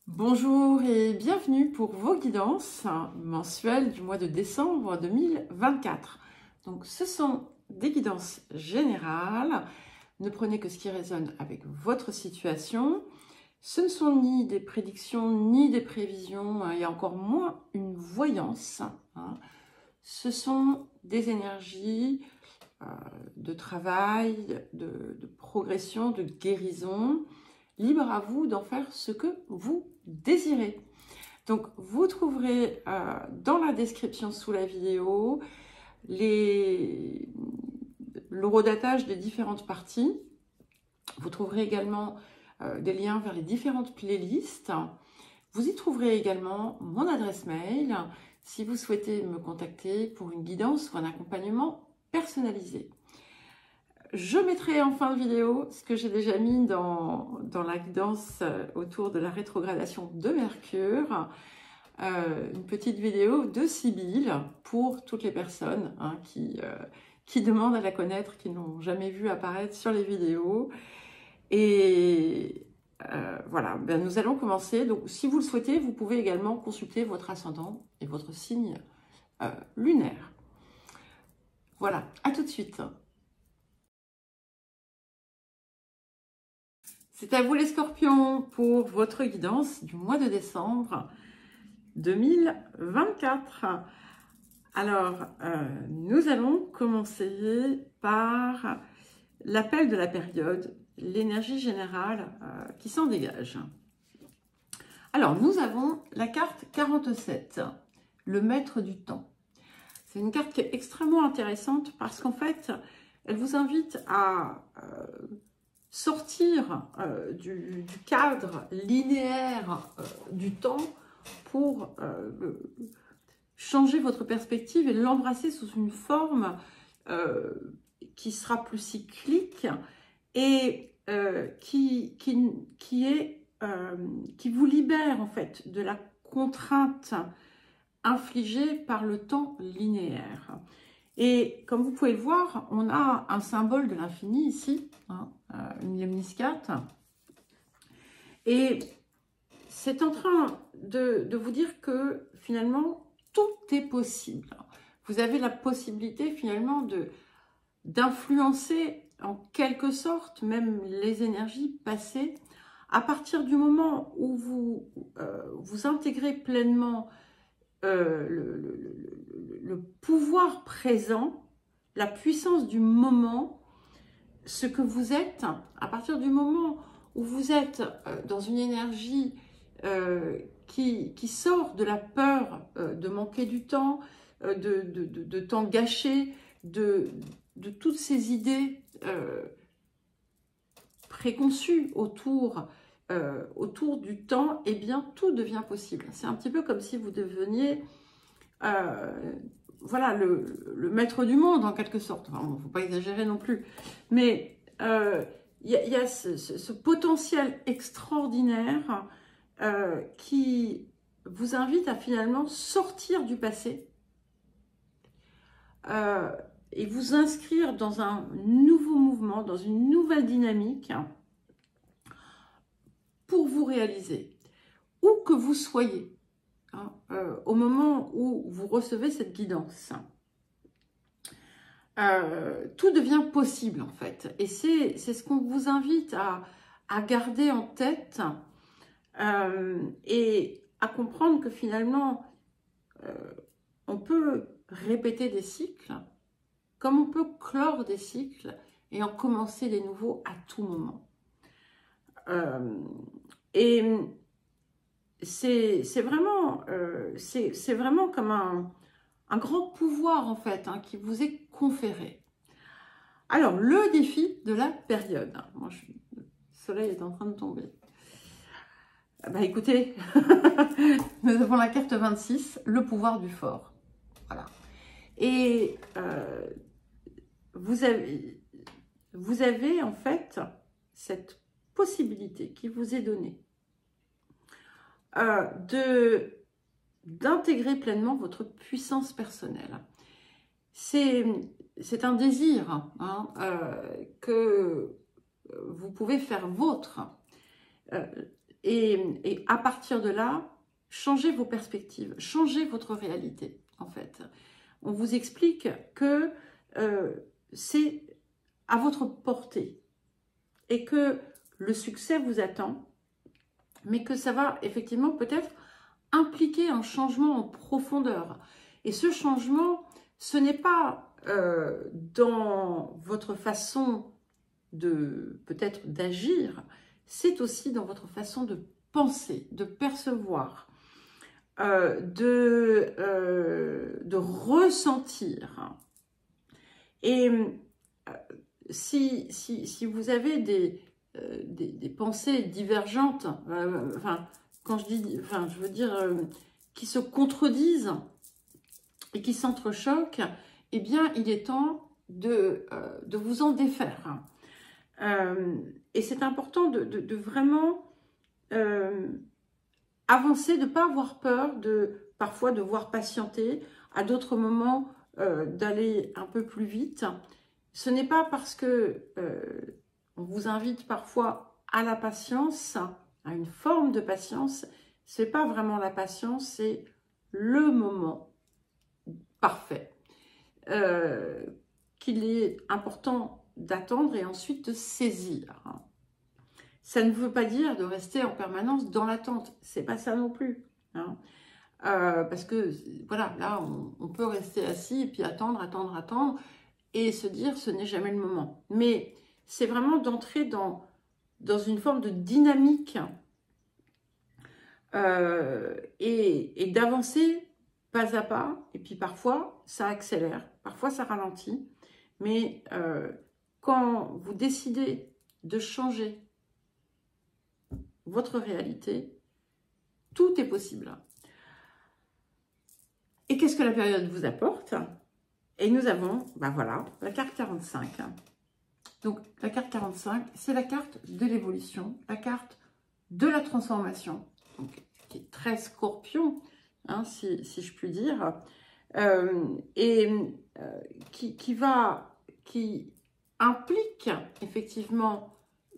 Bonjour et bienvenue pour vos guidances mensuelles du mois de décembre 2024. Donc ce sont des guidances générales. Ne prenez que ce qui résonne avec votre situation. Ce ne sont ni des prédictions ni des prévisions et encore moins une voyance. Ce sont des énergies de travail, de progression, de guérison. Libre à vous d'en faire ce que vous désirez. Donc, vous trouverez dans la description sous la vidéo l'horodatage des différentes parties. Vous trouverez également des liens vers les différentes playlists. Vous y trouverez également mon adresse mail si vous souhaitez me contacter pour une guidance ou un accompagnement personnalisé. Je mettrai en fin de vidéo ce que j'ai déjà mis dans la guidance autour de la rétrogradation de Mercure, une petite vidéo de Sibylle pour toutes les personnes qui demandent à la connaître, qui n'ont jamais vu apparaître sur les vidéos. Et voilà, nous allons commencer. Donc, si vous le souhaitez, vous pouvez également consulter votre ascendant et votre signe lunaire. Voilà, à tout de suite. C'est à vous les scorpions pour votre guidance du mois de décembre 2024. Alors, nous allons commencer par l'appel de la période, l'énergie générale qui s'en dégage. Alors, nous avons la carte 47, le maître du temps. C'est une carte qui est extrêmement intéressante parce qu'en fait, elle vous invite à sortir du cadre linéaire du temps pour changer votre perspective et l'embrasser sous une forme qui sera plus cyclique et qui vous libère en fait de la contrainte infligée par le temps linéaire. Et comme vous pouvez le voir, on a un symbole de l'infini ici, une lemniscate. Et c'est en train de vous dire que finalement, tout est possible. Vous avez la possibilité finalement d'influencer en quelque sorte même les énergies passées à partir du moment où vous intégrez pleinement le pouvoir présent, la puissance du moment, ce que vous êtes, à partir du moment où vous êtes dans une énergie qui sort de la peur de manquer du temps, de temps gâché, de toutes ces idées préconçues autour du temps, eh bien tout devient possible. C'est un petit peu comme si vous deveniez voilà, le maître du monde en quelque sorte. Enfin, bon, faut pas exagérer non plus, mais il y a ce potentiel extraordinaire qui vous invite à finalement sortir du passé et vous inscrire dans un nouveau mouvement, dans une nouvelle dynamique pour vous réaliser, où que vous soyez. Au moment où vous recevez cette guidance. Tout devient possible en fait. Et c'est ce qu'on vous invite à garder en tête et à comprendre que finalement, on peut répéter des cycles, comme on peut clore des cycles et en commencer des nouveaux à tout moment. Et c'est vraiment comme un grand pouvoir en fait qui vous est conféré. Alors le défi de la période. Moi, le soleil est en train de tomber. Bah écoutez, nous avons la carte 26, le pouvoir du fort. Voilà. Et vous avez en fait cette possibilité qui vous est donnée d'intégrer pleinement votre puissance personnelle. C'est un désir que vous pouvez faire vôtre. Et à partir de là, changez vos perspectives, changez votre réalité, en fait. On vous explique que c'est à votre portée et que le succès vous attend, mais que ça va effectivement peut-être impliquer un changement en profondeur. Et ce changement, ce n'est pas dans votre façon de peut-être d'agir, c'est aussi dans votre façon de penser, de percevoir, de ressentir. Et si vous avez des pensées divergentes, enfin, quand je dis, enfin, je veux dire, qui se contredisent et qui s'entrechoquent, eh bien, il est temps de vous en défaire. Et c'est important de vraiment avancer, de ne pas avoir peur, parfois devoir patienter, à d'autres moments d'aller un peu plus vite. Ce n'est pas parce que on vous invite parfois à la patience, à une forme de patience, c'est pas vraiment la patience, c'est le moment parfait qu'il est important d'attendre et ensuite de saisir. Ça ne veut pas dire de rester en permanence dans l'attente, c'est pas ça non plus. Hein. Parce que voilà, là on peut rester assis et puis attendre et se dire ce n'est jamais le moment. Mais c'est vraiment d'entrer dans une forme de dynamique et d'avancer pas à pas. Et puis parfois ça accélère, parfois ça ralentit. Mais quand vous décidez de changer votre réalité, tout est possible. Et qu'est-ce que la période vous apporte? Et nous avons, ben voilà, la carte 45. Donc, la carte 45, c'est la carte de l'évolution, la carte de la transformation, donc, qui est très scorpion, hein, si je puis dire, qui implique effectivement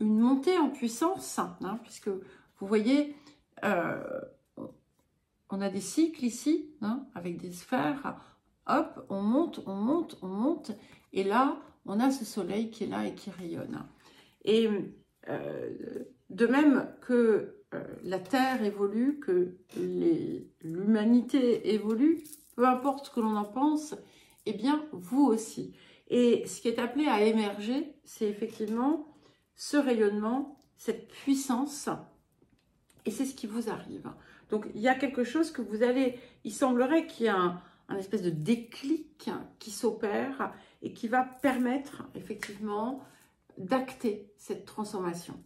une montée en puissance, hein, puisque vous voyez, on a des cycles ici, hein, avec des sphères. Hop, on monte, on monte, on monte. Et là, on a ce soleil qui est là et qui rayonne. Et de même que la Terre évolue, que l'humanité évolue, peu importe ce que l'on en pense, eh bien, vous aussi. Et ce qui est appelé à émerger, c'est effectivement ce rayonnement, cette puissance. Et c'est ce qui vous arrive. Donc, il y a quelque chose que vous allez... Il semblerait qu'il y ait un espèce de déclic qui s'opère et qui va permettre effectivement d'acter cette transformation.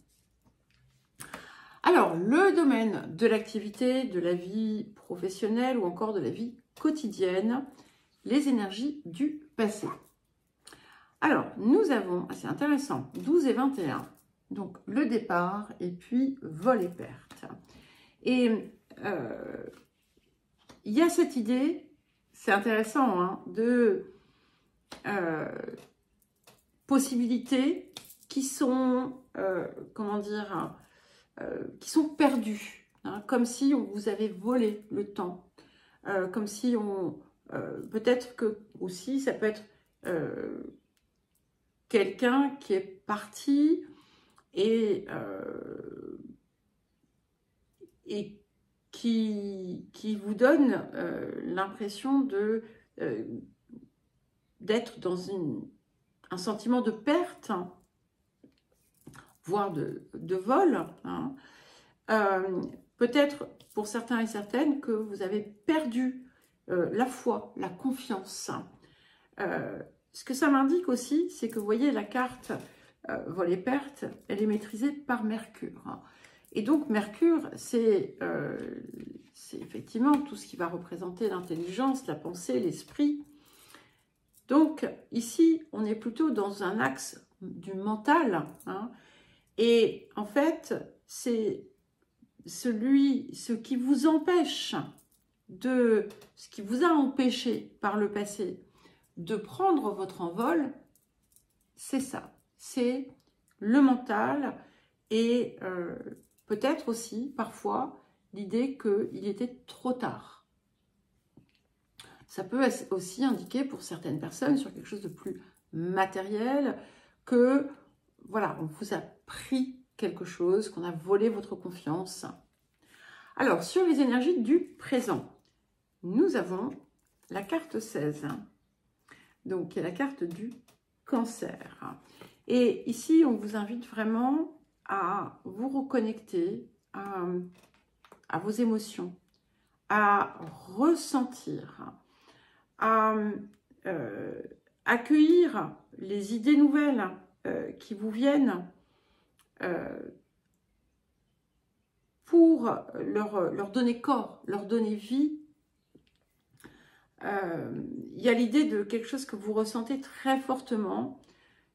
Alors, le domaine de l'activité, de la vie professionnelle ou encore de la vie quotidienne, les énergies du passé. Alors, nous avons, c'est intéressant, 12 et 21, donc le départ et puis vol et perte. Et il y a cette idée, c'est intéressant, hein, de possibilités qui sont, comment dire, qui sont perdues, hein, comme si on vous avait volé le temps, comme si on, peut-être que aussi, ça peut être quelqu'un qui est parti et qui vous donne l'impression d'être dans un sentiment de perte, voire de vol. Hein. Peut-être pour certains et certaines que vous avez perdu la foi, la confiance. Ce que ça m'indique aussi, c'est que vous voyez la carte vol et perte, elle est maîtrisée par Mercure. Et donc Mercure, c'est effectivement tout ce qui va représenter l'intelligence, la pensée, l'esprit. Donc ici, on est plutôt dans un axe du mental. Hein, et en fait, c'est ce qui vous empêche ce qui vous a empêché par le passé de prendre votre envol, c'est ça. C'est le mental et peut-être aussi, parfois, l'idée qu'il était trop tard. Ça peut aussi indiquer pour certaines personnes sur quelque chose de plus matériel que, voilà, on vous a pris quelque chose, qu'on a volé votre confiance. Alors, sur les énergies du présent, nous avons la carte 16, donc qui est la carte du Cancer. Et ici, on vous invite vraiment à vous reconnecter à vos émotions, à ressentir, à accueillir les idées nouvelles qui vous viennent pour leur donner corps, leur donner vie. Il y a l'idée de quelque chose que vous ressentez très fortement,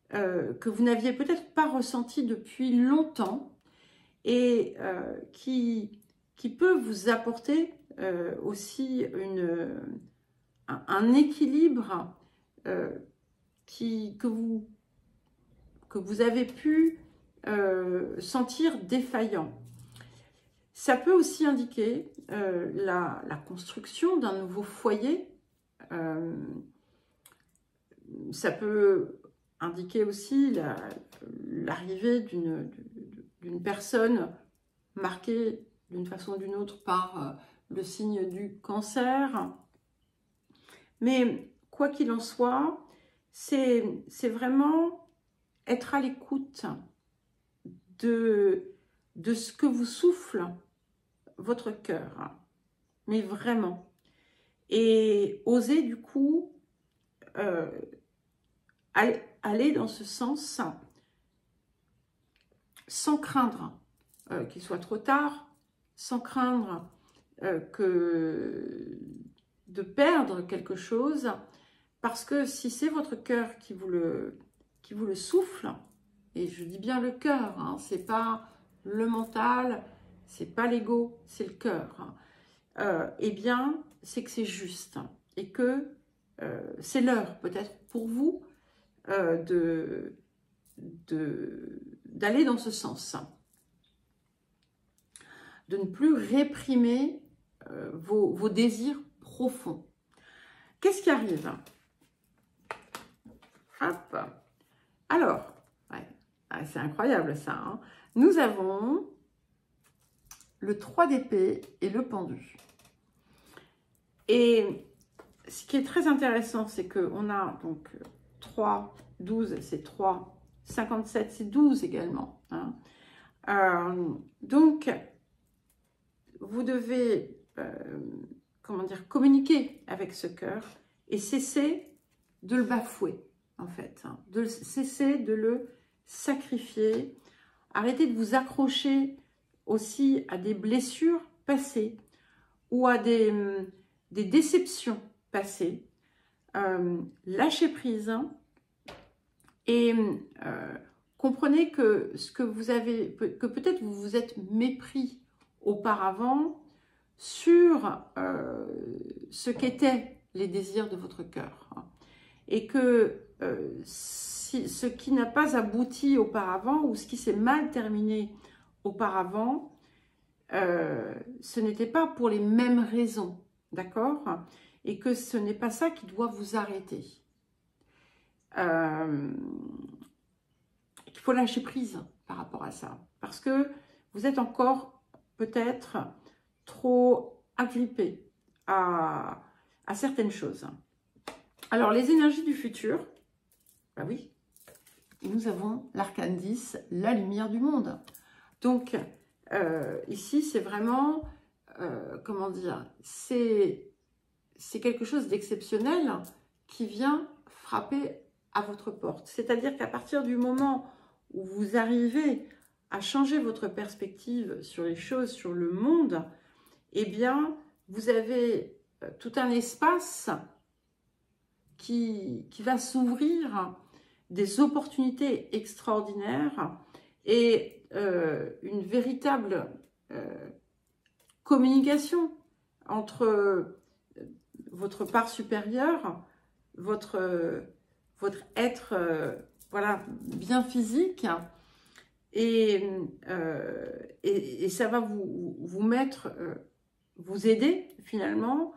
que vous n'aviez peut-être pas ressenti depuis longtemps et qui peut vous apporter aussi un équilibre que vous avez pu sentir défaillant. Ça peut aussi indiquer la construction d'un nouveau foyer. Ça peut indiquer aussi l'arrivée d'une personne marquée d'une façon ou d'une autre par le signe du Cancer. Mais quoi qu'il en soit, c'est vraiment être à l'écoute de ce que vous souffle votre cœur, mais vraiment. Et oser du coup aller dans ce sens sans craindre qu'il soit trop tard, sans craindre de perdre quelque chose, parce que si c'est votre cœur qui vous le souffle, et je dis bien le cœur, hein, c'est pas le mental, c'est pas l'ego, c'est le cœur, eh bien c'est que c'est juste et que c'est l'heure peut-être pour vous d'aller dans ce sens, de ne plus réprimer vos désirs profonds. Qu'est-ce qui arrive? Hop. Alors, ouais, c'est incroyable ça, hein. Nous avons le 3 d'épée et le pendu. Et ce qui est très intéressant, c'est qu'on a donc 3, 12, c'est 3, 57, c'est 12 également, hein. Donc, vous devez, comment dire, communiquer avec ce cœur et cesser de le bafouer, en fait, hein, cesser de le sacrifier. Arrêtez de vous accrocher aussi à des blessures passées ou à des déceptions passées. Lâchez prise, hein, et comprenez que ce que vous avez, que peut-être vous vous êtes mépris auparavant sur ce qu'étaient les désirs de votre cœur, hein, et que ce qui n'a pas abouti auparavant ou ce qui s'est mal terminé auparavant, ce n'était pas pour les mêmes raisons, d'accord? Et que ce n'est pas ça qui doit vous arrêter. Il faut lâcher prise par rapport à ça, parce que vous êtes encore peut-être trop agrippé à certaines choses. Alors, les énergies du futur, bah oui, nous avons l'arcane 10, la lumière du monde. Donc, ici, c'est vraiment, comment dire, c'est quelque chose d'exceptionnel qui vient frapper à votre porte. C'est-à-dire qu'à partir du moment où vous arrivez à changer votre perspective sur les choses, sur le monde, eh bien, vous avez tout un espace qui va s'ouvrir, des opportunités extraordinaires et une véritable communication entre votre part supérieure, votre être voilà, bien physique et ça va vous mettre, vous aider finalement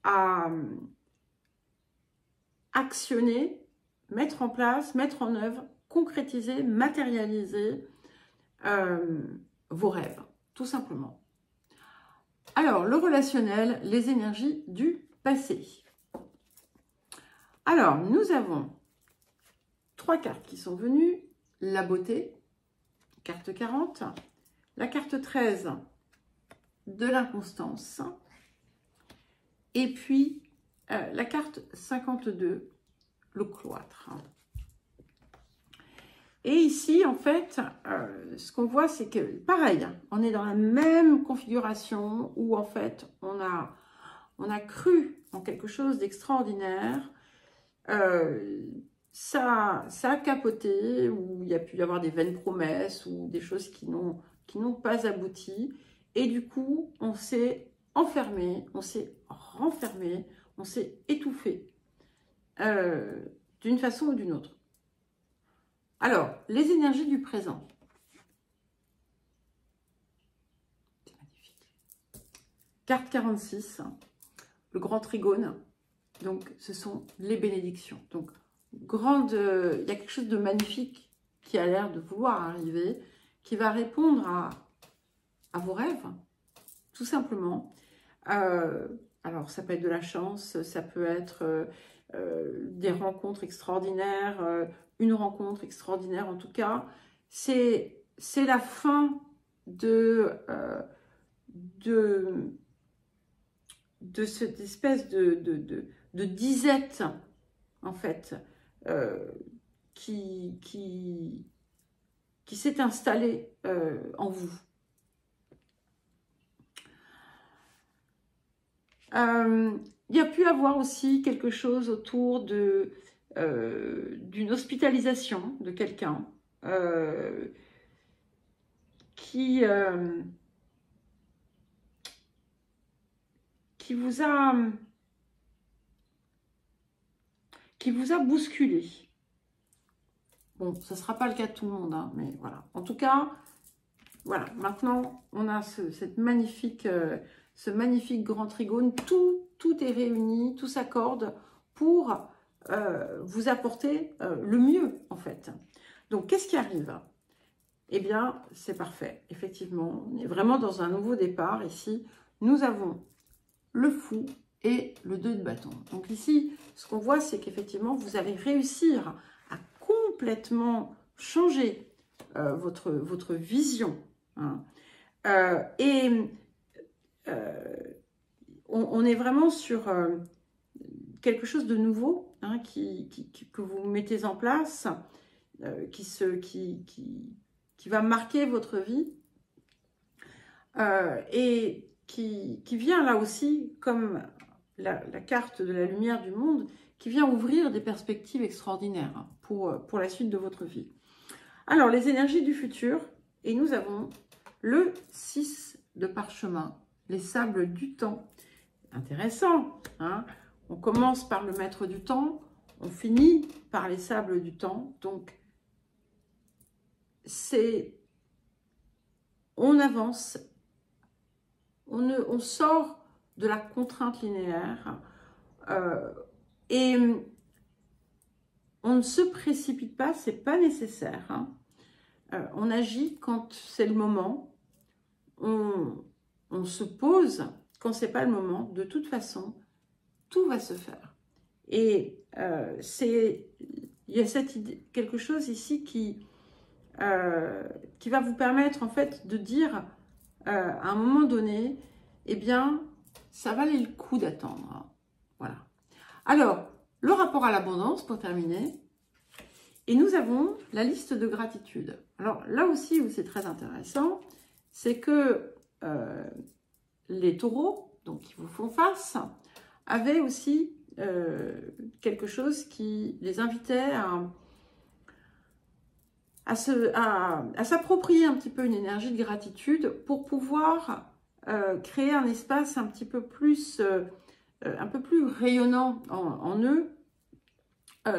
à actionner, mettre en place, mettre en œuvre, concrétiser, matérialiser vos rêves, tout simplement. Alors, le relationnel, les énergies du passé. Alors, nous avons 3 cartes qui sont venues. La beauté, carte 40. La carte 13, de l'inconstance. Et puis, la carte 52, le cloître. Et ici, en fait, ce qu'on voit, c'est que, pareil, on est dans la même configuration où, en fait, on a cru en quelque chose d'extraordinaire. Ça a capoté, ou il y a pu y avoir des vaines promesses, ou des choses qui n'ont pas abouti. Et du coup, on s'est enfermé, on s'est renfermé, on s'est étouffé, d'une façon ou d'une autre. Alors, les énergies du présent. C'est magnifique. Carte 46, le grand trigone. Donc, ce sont les bénédictions. Donc, il y a quelque chose de magnifique qui a l'air de vouloir arriver, qui va répondre à vos rêves, tout simplement. Alors, ça peut être de la chance, ça peut être des rencontres extraordinaires, une rencontre extraordinaire en tout cas. C'est la fin de cette espèce de disette, en fait, qui s'est installée en vous. Il y a pu avoir aussi quelque chose autour d'une hospitalisation de quelqu'un qui vous a bousculé. Bon, ce ne sera pas le cas de tout le monde, hein, mais voilà. En tout cas, voilà, maintenant, on a ce magnifique grand trigone. Tout est réuni, tout s'accorde pour vous apporter le mieux, en fait. Donc, qu'est-ce qui arrive? Eh bien, c'est parfait. Effectivement, on est vraiment dans un nouveau départ. Ici, nous avons le fou et le 2 de bâton. Donc ici, ce qu'on voit, c'est qu'effectivement, vous allez réussir à complètement changer votre vision. Hein. On est vraiment sur quelque chose de nouveau, hein, que vous mettez en place, qui va marquer votre vie et qui vient là aussi, comme la carte de la lumière du monde, qui vient ouvrir des perspectives extraordinaires, hein, pour la suite de votre vie. Alors, les énergies du futur, et nous avons le 6 de parchemin, les sables du temps. Intéressant, hein? On commence par le maître du temps, on finit par les sables du temps. Donc, on avance, on sort de la contrainte linéaire et on ne se précipite pas, c'est pas nécessaire. Hein. On agit quand c'est le moment, on se pose quand c'est pas le moment. De toute façon, tout va se faire. Et il y a cette idée, quelque chose ici qui va vous permettre en fait de dire à un moment donné, eh bien, ça valait le coup d'attendre. Voilà. Alors, le rapport à l'abondance pour terminer. Et nous avons la liste de gratitude. Alors là aussi où c'est très intéressant, c'est que les taureaux, donc qui vous font face, avaient aussi quelque chose qui les invitait à s'approprier un petit peu une énergie de gratitude pour pouvoir créer un espace un petit peu plus rayonnant en eux,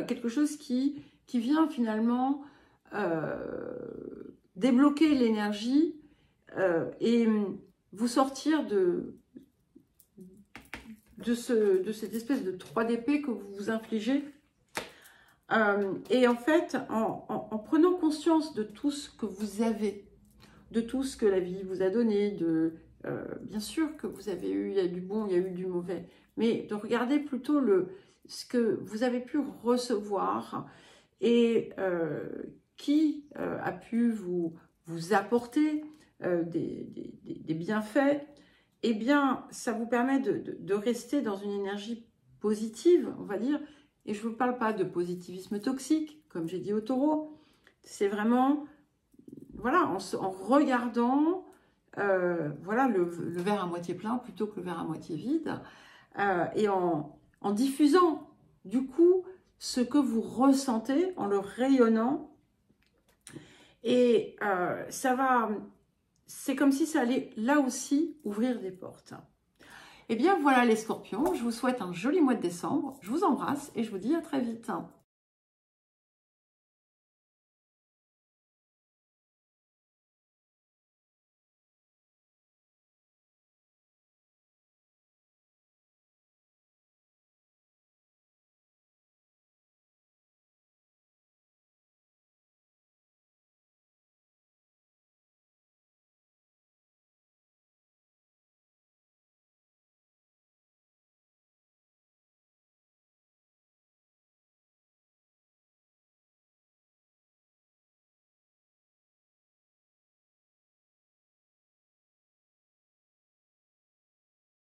quelque chose qui vient finalement débloquer l'énergie et vous sortir de cette espèce de 3 d'épée que vous vous infligez. Et en fait, en prenant conscience de tout ce que vous avez, de tout ce que la vie vous a donné, bien sûr que vous avez eu, il y a du bon, il y a eu du mauvais, mais de regarder plutôt ce que vous avez pu recevoir et qui a pu vous apporter des bienfaits, eh bien, ça vous permet de rester dans une énergie positive, on va dire. Et je ne vous parle pas de positivisme toxique, comme j'ai dit au taureau. C'est vraiment, voilà, en regardant voilà, le verre à moitié plein plutôt que le verre à moitié vide. Et en diffusant, du coup, ce que vous ressentez, en le rayonnant. Et c'est comme si ça allait, là aussi, ouvrir des portes. Eh bien, voilà les scorpions, je vous souhaite un joli mois de décembre. Je vous embrasse et je vous dis à très vite.